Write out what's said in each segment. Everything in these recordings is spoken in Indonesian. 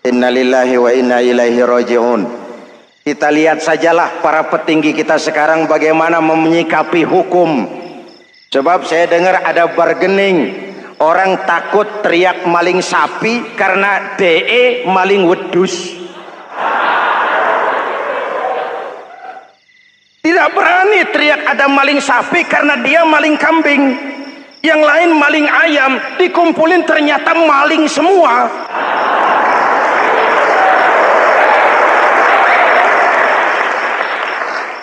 Innalillahi wa inna ilaihi raji'un. Kita lihat sajalah para petinggi kita sekarang bagaimana menyikapi hukum. Sebab saya dengar ada bargaining, orang takut teriak maling sapi karena DE maling wedus. Tidak berani teriak ada maling sapi karena dia maling kambing. Yang lain maling ayam, dikumpulin ternyata maling semua.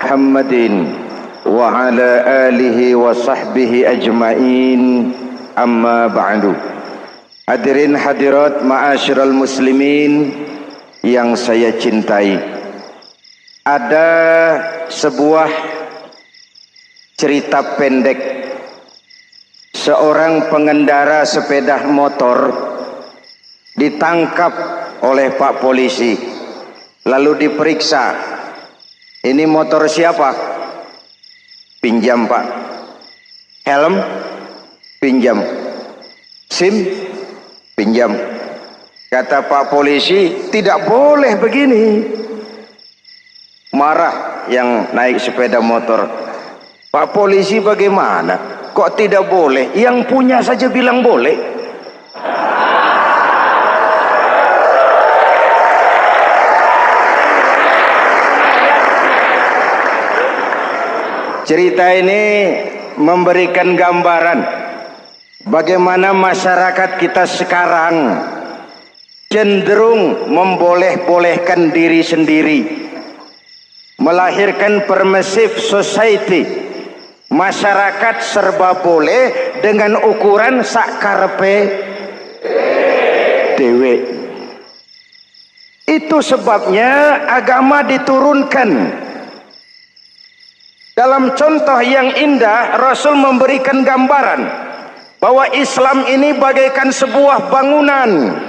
Muhammadin wa ala alihi wa sahbihi ajma'in, amma ba'du. Hadirin hadirat ma'asyiral muslimin yang saya cintai, ada sebuah cerita pendek. Seorang pengendara sepeda motor ditangkap oleh Pak Polisi, lalu diperiksa. Ini motor siapa? Pinjam, Pak. Helm? Pinjam. SIM? Pinjam. Kata Pak Polisi, tidak boleh begini. Marah yang naik sepeda motor. Pak Polisi bagaimana? Kok tidak boleh? Yang punya saja bilang boleh. Cerita ini memberikan gambaran bagaimana masyarakat kita sekarang cenderung memboleh-bolehkan diri sendiri, melahirkan permissive society. Masyarakat serba boleh dengan ukuran sakarepe dewe. Itu sebabnya agama diturunkan. Dalam contoh yang indah, Rasul memberikan gambaran bahwa Islam ini bagaikan sebuah bangunan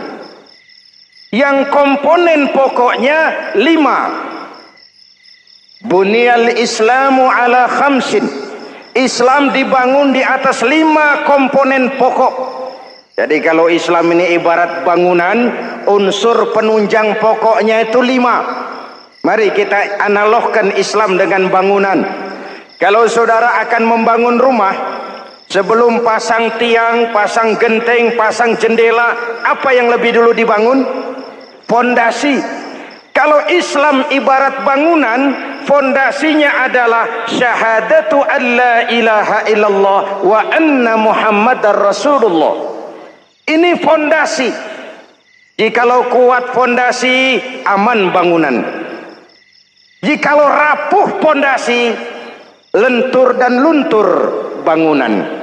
yang komponen pokoknya 5. Bunyal Islamu ala khamsin. Islam dibangun di atas 5 komponen pokok. Jadi kalau Islam ini ibarat bangunan, unsur penunjang pokoknya itu 5. Mari kita analogkan Islam dengan bangunan. Kalau saudara akan membangun rumah, sebelum pasang tiang, pasang genteng, pasang jendela, apa yang lebih dulu dibangun? Fondasi. Kalau Islam ibarat bangunan, fondasinya adalah syahadatu an la ilaha illallah wa anna muhammadar rasulullah. Ini fondasi. Jikalau kuat fondasi, aman bangunan. Jikalau rapuh fondasi, lentur dan luntur bangunan.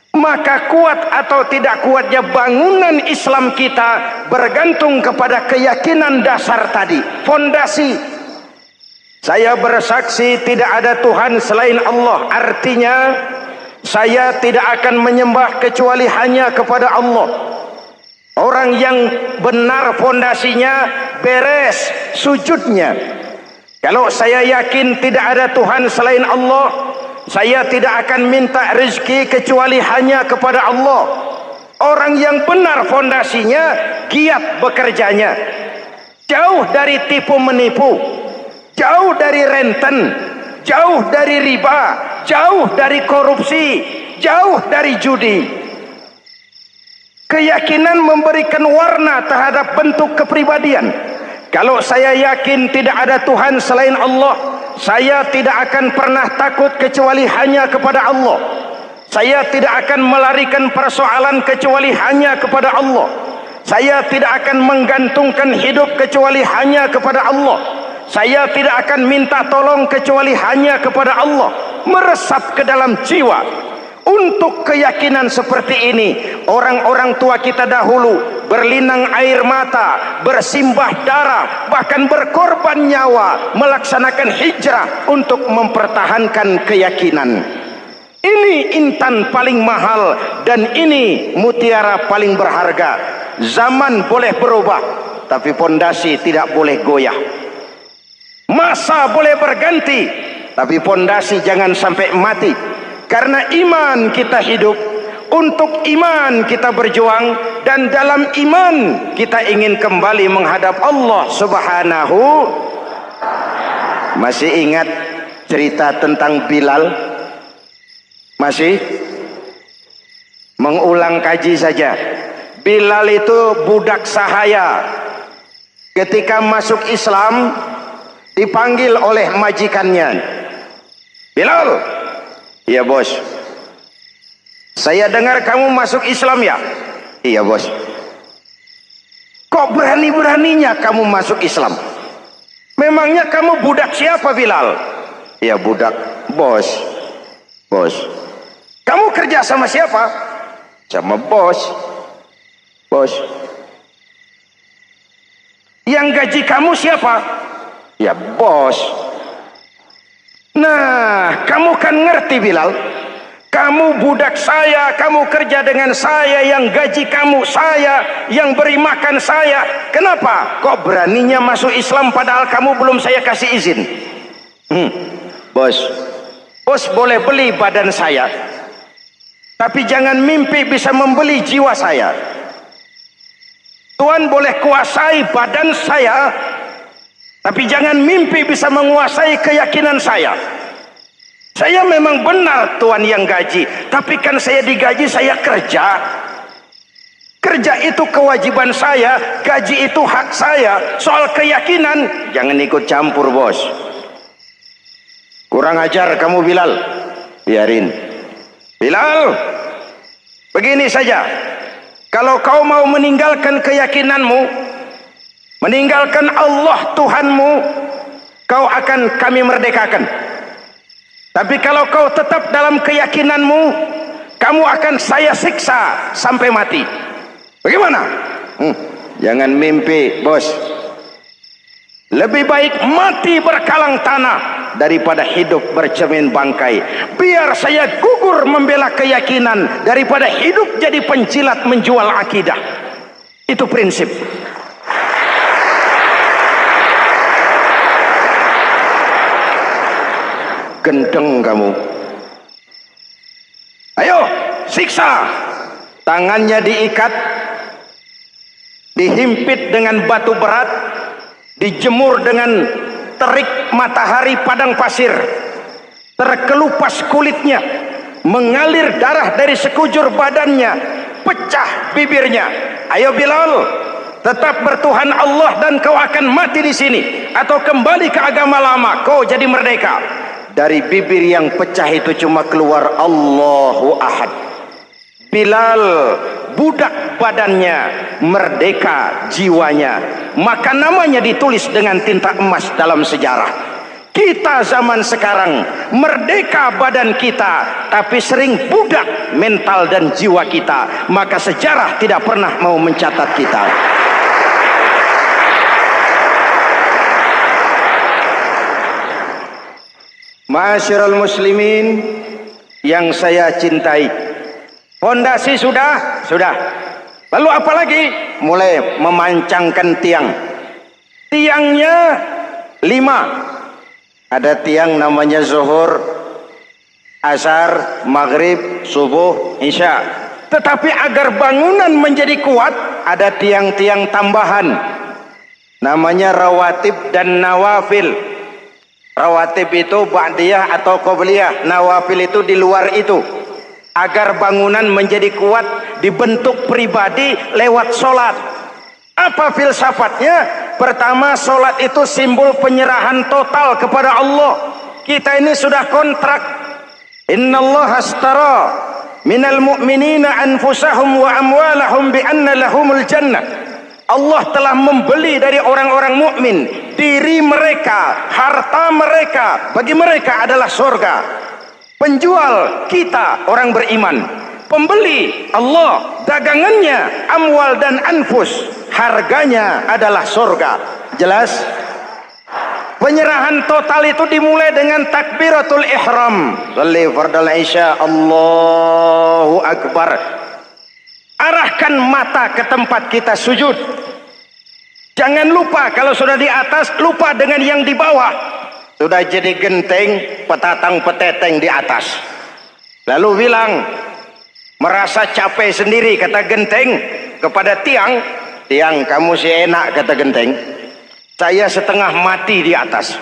Maka kuat atau tidak kuatnya bangunan Islam kita bergantung kepada keyakinan dasar tadi, fondasi. Saya bersaksi tidak ada Tuhan selain Allah, artinya saya tidak akan menyembah kecuali hanya kepada Allah. Orang yang benar fondasinya beres sujudnya. Kalau saya yakin tidak ada Tuhan selain Allah, saya tidak akan minta rezeki kecuali hanya kepada Allah. Orang yang benar fondasinya, giat bekerjanya, jauh dari tipu menipu, jauh dari renten, jauh dari riba, jauh dari korupsi, jauh dari judi. Keyakinan memberikan warna terhadap bentuk kepribadian. Kalau saya yakin tidak ada Tuhan selain Allah, saya tidak akan pernah takut kecuali hanya kepada Allah. Saya tidak akan melarikan persoalan kecuali hanya kepada Allah. Saya tidak akan menggantungkan hidup kecuali hanya kepada Allah. Saya tidak akan minta tolong kecuali hanya kepada Allah. Meresap ke dalam jiwa. Untuk keyakinan seperti ini, orang-orang tua kita dahulu berlinang air mata, bersimbah darah, bahkan berkorban nyawa, melaksanakan hijrah untuk mempertahankan keyakinan. Ini intan paling mahal dan ini mutiara paling berharga. Zaman boleh berubah, tapi fondasi tidak boleh goyah. Masa boleh berganti, tapi fondasi jangan sampai mati. Karena iman kita hidup, untuk iman kita berjuang, dan dalam iman kita ingin kembali menghadap Allah Subhanahu. Masih ingat cerita tentang Bilal? Masih? Mengulang kaji saja. Bilal itu budak sahaya. Ketika masuk Islam dipanggil oleh majikannya. Bilal, iya bos. Saya dengar kamu masuk Islam ya? Iya bos. Kok berani-beraninya kamu masuk Islam? Memangnya kamu budak siapa Bilal? Iya budak bos. Bos. Kamu kerja sama siapa? Sama bos. Bos. Yang gaji kamu siapa? Ya bos. Nah, kamu kan ngerti Bilal. Kamu budak saya, kamu kerja dengan saya, yang gaji kamu saya, yang beri makan saya. Kenapa? Kok beraninya masuk Islam padahal kamu belum saya kasih izin? Bos, bos boleh beli badan saya, tapi jangan mimpi bisa membeli jiwa saya. Tuhan boleh kuasai badan saya, tapi jangan mimpi bisa menguasai keyakinan saya. Saya memang benar Tuhan yang gaji, tapi kan saya digaji, saya kerja. Kerja itu kewajiban saya, gaji itu hak saya. Soal keyakinan, jangan ikut campur bos. Kurang ajar kamu Bilal. Biarin. Bilal, begini saja. Kalau kau mau meninggalkan keyakinanmu, meninggalkan Allah Tuhanmu, kau akan kami merdekakan. Tapi kalau kau tetap dalam keyakinanmu, kamu akan saya siksa sampai mati. Bagaimana? Jangan mimpi bos. Lebih baik mati berkalang tanah daripada hidup bercermin bangkai. Biar saya gugur membela keyakinan daripada hidup jadi penjilat menjual akidah. Itu prinsip. Gendeng kamu. Ayo siksa. Tangannya diikat, dihimpit dengan batu berat, dijemur dengan terik matahari padang pasir, terkelupas kulitnya, mengalir darah dari sekujur badannya, pecah bibirnya. Ayo Bilal, tetap bertuhan Allah dan kau akan mati di sini, atau kembali ke agama lama, kau jadi merdeka. Dari bibir yang pecah itu cuma keluar Allahu Ahad. Bilal budak badannya, merdeka jiwanya, maka namanya ditulis dengan tinta emas dalam sejarah. Kita zaman sekarang merdeka badan kita, tapi sering budak mental dan jiwa kita, maka sejarah tidak pernah mau mencatat kita. Ma'asyiral muslimin yang saya cintai, fondasi sudah. Lalu apa lagi? Mulai memancangkan tiang. Tiangnya 5. Ada tiang namanya zuhur, asar, maghrib, subuh, isya. Tetapi agar bangunan menjadi kuat, ada tiang-tiang tambahan. Namanya rawatib dan nawafil. Rawatib itu ba'diyah atau qobliyah, nawafil itu di luar itu. Agar bangunan menjadi kuat, dibentuk pribadi lewat solat. Apa filsafatnya? Pertama, solat itu simbol penyerahan total kepada Allah. Kita ini sudah kontrak. Innallaha astara minal mu'minina anfusahum wa amwalahum bi anna lahumul jannah. Allah telah membeli dari orang-orang mukmin diri mereka, harta mereka, bagi mereka adalah surga. Penjual kita orang beriman, pembeli Allah, dagangannya amwal dan anfus, harganya adalah surga. Jelas? Penyerahan total itu dimulai dengan takbiratul ihram. Shalli fardal isya, Allahu akbar. Arahkan mata ke tempat kita sujud. Jangan lupa kalau sudah di atas, lupa dengan yang di bawah. Sudah jadi genteng, petatang peteteng di atas. Lalu bilang, merasa capek sendiri, kata genteng. kepada tiang, tiang kamu si enak, kata genteng, saya setengah mati di atas,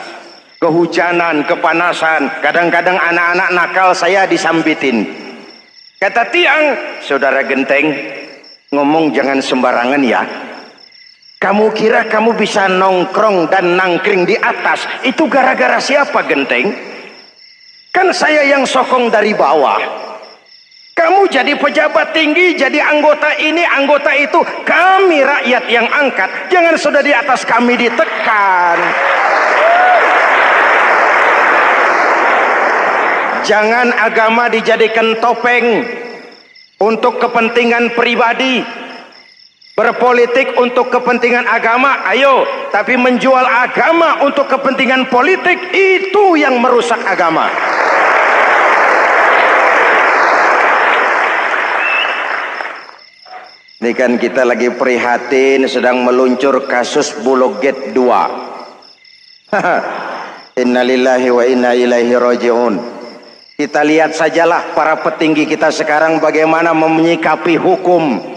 kehujanan, kepanasan, kadang-kadang anak-anak nakal saya disambitin. Kata tiang, saudara genteng, ngomong jangan sembarangan ya. Kamu kira kamu bisa nongkrong dan nangkring di atas, itu gara-gara siapa genteng? Kan saya yang sokong dari bawah. Kamu jadi pejabat tinggi, jadi anggota ini, anggota itu. Kami rakyat yang angkat. Jangan sudah di atas kami ditekan. Jangan agama dijadikan topeng untuk kepentingan pribadi. Berpolitik untuk kepentingan agama, ayo. Tapi menjual agama untuk kepentingan politik, itu yang merusak agama. Ini kan kita lagi prihatin sedang meluncur kasus Bulog Gate 2. Innalillahi wa inna ilaihi raji'un. Kita lihat sajalah para petinggi kita sekarang bagaimana menyikapi hukum.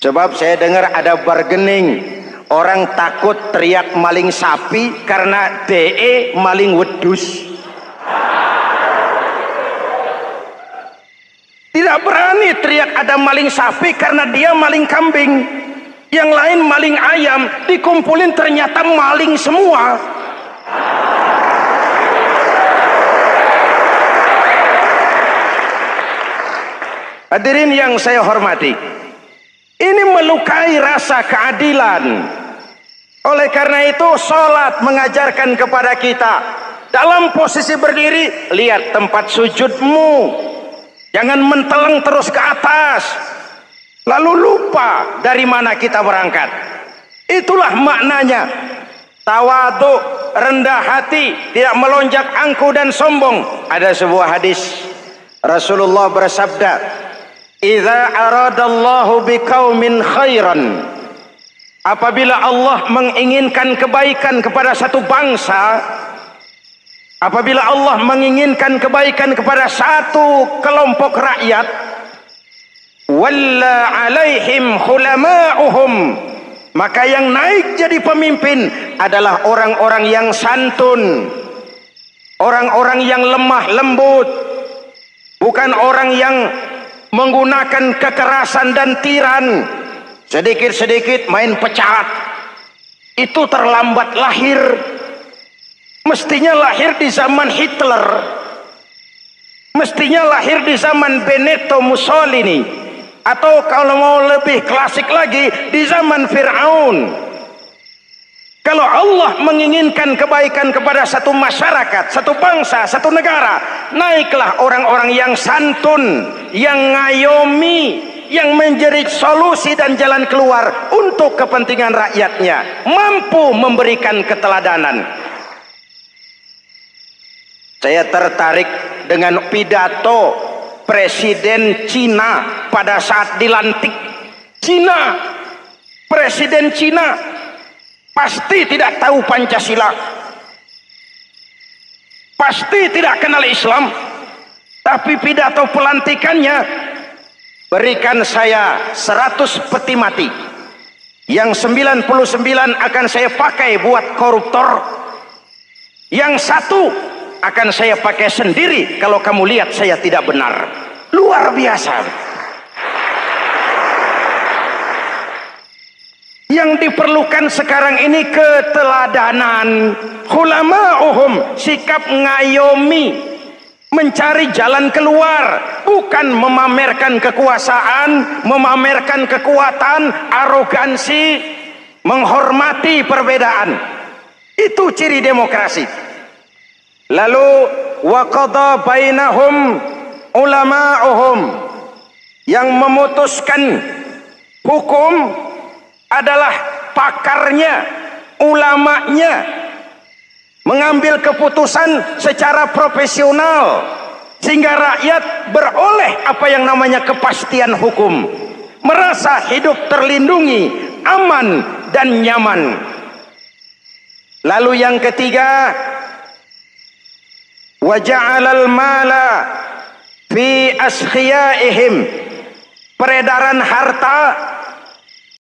Sebab saya dengar ada bargaining. Orang takut teriak maling sapi karena DE maling wedus. Tidak berani teriak ada maling sapi karena dia maling kambing. Yang lain maling ayam, dikumpulin ternyata maling semua. Hadirin yang saya hormati, ini melukai rasa keadilan. Oleh karena itu sholat mengajarkan kepada kita, dalam posisi berdiri, lihat tempat sujudmu. Jangan menteleng terus ke atas, lalu lupa dari mana kita berangkat. Itulah maknanya tawadhu, rendah hati, tidak melonjak angku dan sombong. Ada sebuah hadis Rasulullah bersabda, "Idza aradallahu biqaumin khairan." Apabila Allah menginginkan kebaikan kepada satu bangsa, apabila Allah menginginkan kebaikan kepada satu kelompok rakyat, walla alaihim khulama'uhum, maka yang naik jadi pemimpin adalah orang-orang yang santun, orang-orang yang lemah lembut, bukan orang yang menggunakan kekerasan dan tiran, sedikit-sedikit main pecat. Itu terlambat lahir. Mestinya lahir di zaman Hitler, mestinya lahir di zaman Benito Mussolini, atau kalau mau lebih klasik lagi di zaman Fir'aun. Kalau Allah menginginkan kebaikan kepada satu masyarakat, satu bangsa, satu negara, naiklah orang-orang yang santun, yang ngayomi, yang menjadi solusi dan jalan keluar untuk kepentingan rakyatnya, mampu memberikan keteladanan. Saya tertarik dengan pidato Presiden Cina pada saat dilantik. Cina, Presiden Cina pasti tidak tahu Pancasila, pasti tidak kenal Islam, tapi pidato pelantikannya, berikan saya 100 peti mati, yang 99 akan saya pakai buat koruptor, yang satu akan saya pakai sendiri kalau kamu lihat saya tidak benar. Luar biasa. Yang diperlukan sekarang ini keteladanan. Khulama'uhum, sikap ngayomi, mencari jalan keluar, bukan memamerkan kekuasaan, memamerkan kekuatan, arogansi, menghormati perbedaan. Itu ciri demokrasi. Lalu wa qada bainahum ulama'uhum, yang memutuskan hukum adalah pakarnya, ulamanya, mengambil keputusan secara profesional sehingga rakyat beroleh apa yang namanya kepastian hukum, merasa hidup terlindungi, aman dan nyaman. Lalu yang ketiga, wa ja'alal mala fi askhiyaihim, peredaran harta